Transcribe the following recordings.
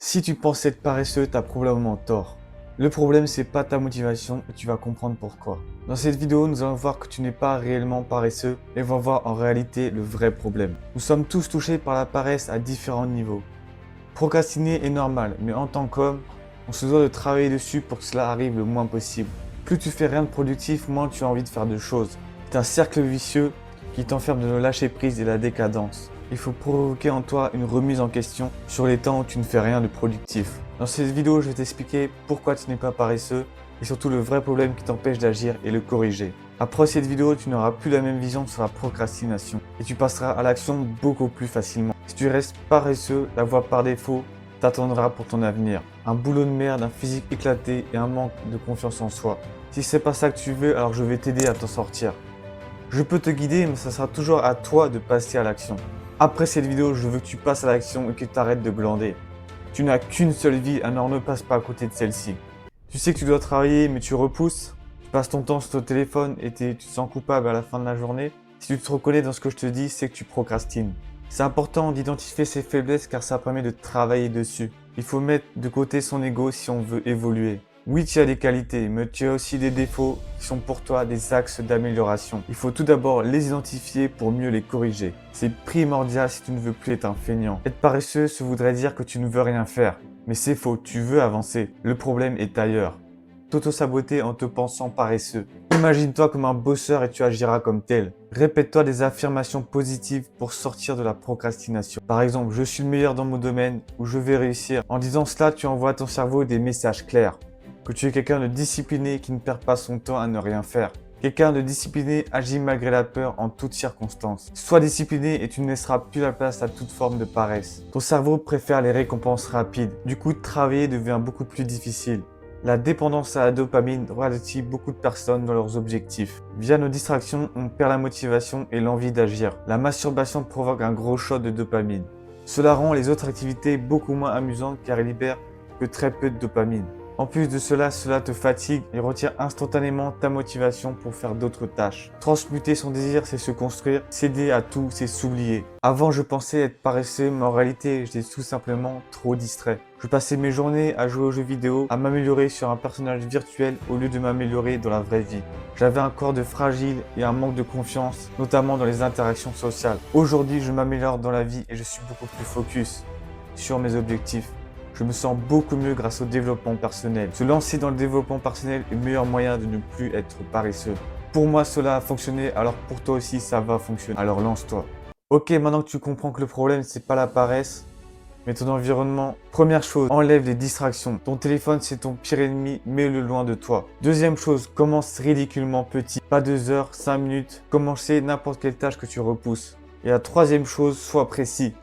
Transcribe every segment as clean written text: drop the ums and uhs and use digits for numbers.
Si tu penses être paresseux, t'as probablement tort. Le problème, c'est pas ta motivation et tu vas comprendre pourquoi. Dans cette vidéo, nous allons voir que tu n'es pas réellement paresseux et on va voir en réalité le vrai problème. Nous sommes tous touchés par la paresse à différents niveaux. Procrastiner est normal, mais en tant qu'homme, on se doit de travailler dessus pour que cela arrive le moins possible. Plus tu fais rien de productif, moins tu as envie de faire de choses. C'est un cercle vicieux qui t'enferme dans le lâcher prise et la décadence. Il faut provoquer en toi une remise en question sur les temps où tu ne fais rien de productif. Dans cette vidéo, je vais t'expliquer pourquoi tu n'es pas paresseux et surtout le vrai problème qui t'empêche d'agir et le corriger. Après cette vidéo, tu n'auras plus la même vision sur la procrastination et tu passeras à l'action beaucoup plus facilement. Si tu restes paresseux, la voie par défaut t'attendra pour ton avenir. Un boulot de merde, un physique éclaté et un manque de confiance en soi. Si c'est pas ça que tu veux, alors je vais t'aider à t'en sortir. Je peux te guider, mais ça sera toujours à toi de passer à l'action. Après cette vidéo, je veux que tu passes à l'action et que tu arrêtes de glander. Tu n'as qu'une seule vie, alors ne passe pas à côté de celle-ci. Tu sais que tu dois travailler, mais tu repousses. Tu passes ton temps sur ton téléphone et tu te sens coupable à la fin de la journée. Si tu te reconnais dans ce que je te dis, c'est que tu procrastines. C'est important d'identifier ses faiblesses car ça permet de travailler dessus. Il faut mettre de côté son ego si on veut évoluer. Oui, tu as des qualités, mais tu as aussi des défauts qui sont pour toi des axes d'amélioration. Il faut tout d'abord les identifier pour mieux les corriger. C'est primordial si tu ne veux plus être un feignant. Être paresseux, ça voudrait dire que tu ne veux rien faire. Mais c'est faux, tu veux avancer. Le problème est ailleurs. T'auto-saboter en te pensant paresseux. Imagine-toi comme un bosseur et tu agiras comme tel. Répète-toi des affirmations positives pour sortir de la procrastination. Par exemple, je suis le meilleur dans mon domaine ou je vais réussir. En disant cela, tu envoies à ton cerveau des messages clairs. Que tu es quelqu'un de discipliné qui ne perd pas son temps à ne rien faire. Quelqu'un de discipliné agit malgré la peur en toutes circonstances. Sois discipliné et tu ne laisseras plus la place à toute forme de paresse. Ton cerveau préfère les récompenses rapides. Du coup, travailler devient beaucoup plus difficile. La dépendance à la dopamine ralentit beaucoup de personnes dans leurs objectifs. Via nos distractions, on perd la motivation et l'envie d'agir. La masturbation provoque un gros shot de dopamine. Cela rend les autres activités beaucoup moins amusantes car elles libèrent que très peu de dopamine. En plus de cela, cela te fatigue et retire instantanément ta motivation pour faire d'autres tâches. Transmuter son désir, c'est se construire. Céder à tout, c'est s'oublier. Avant, je pensais être paresseux, mais en réalité, j'étais tout simplement trop distrait. Je passais mes journées à jouer aux jeux vidéo, à m'améliorer sur un personnage virtuel au lieu de m'améliorer dans la vraie vie. J'avais un corps de fragile et un manque de confiance, notamment dans les interactions sociales. Aujourd'hui, je m'améliore dans la vie et je suis beaucoup plus focus sur mes objectifs. Je me sens beaucoup mieux grâce au développement personnel. Se lancer dans le développement personnel est le meilleur moyen de ne plus être paresseux. Pour moi, cela a fonctionné, alors pour toi aussi, ça va fonctionner. Alors lance-toi. Ok, maintenant que tu comprends que le problème, c'est pas la paresse, mais ton environnement. Première chose, enlève les distractions. Ton téléphone, c'est ton pire ennemi, mets-le loin de toi. Deuxième chose, commence ridiculement petit. Pas 2 heures, 5 minutes. Commencez n'importe quelle tâche que tu repousses. Et la troisième chose, sois précis.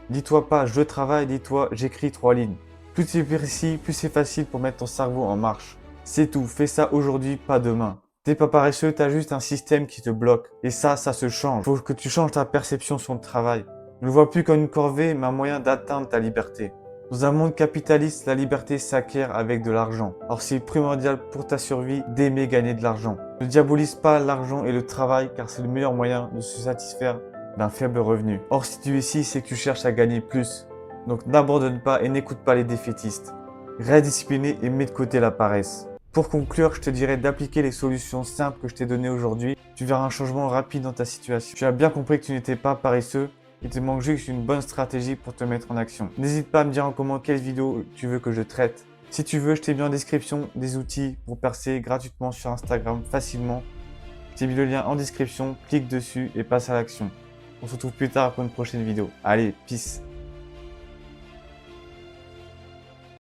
Dis-toi pas je travaille, dis-toi j'écris 3 lignes. Plus tu es précis, plus c'est facile pour mettre ton cerveau en marche. C'est tout, fais ça aujourd'hui, pas demain. T'es pas paresseux, t'as juste un système qui te bloque. Et ça se change. Faut que tu changes ta perception sur le travail. Ne le vois plus comme une corvée, mais un moyen d'atteindre ta liberté. Dans un monde capitaliste, la liberté s'acquiert avec de l'argent. Alors c'est primordial pour ta survie d'aimer gagner de l'argent. Ne diabolise pas l'argent et le travail car c'est le meilleur moyen de se satisfaire d'un faible revenu. Or, si tu es ici, c'est que tu cherches à gagner plus. Donc n'abandonne pas et n'écoute pas les défaitistes. Reste discipliné et mets de côté la paresse. Pour conclure, je te dirais d'appliquer les solutions simples que je t'ai données aujourd'hui. Tu verras un changement rapide dans ta situation. Tu as bien compris que tu n'étais pas paresseux. Il te manque juste une bonne stratégie pour te mettre en action. N'hésite pas à me dire en commentaire quelle vidéo tu veux que je traite. Si tu veux, je t'ai mis en description des outils pour percer gratuitement sur Instagram facilement. Je t'ai mis le lien en description, clique dessus et passe à l'action. On se retrouve plus tard pour une prochaine vidéo. Allez, peace!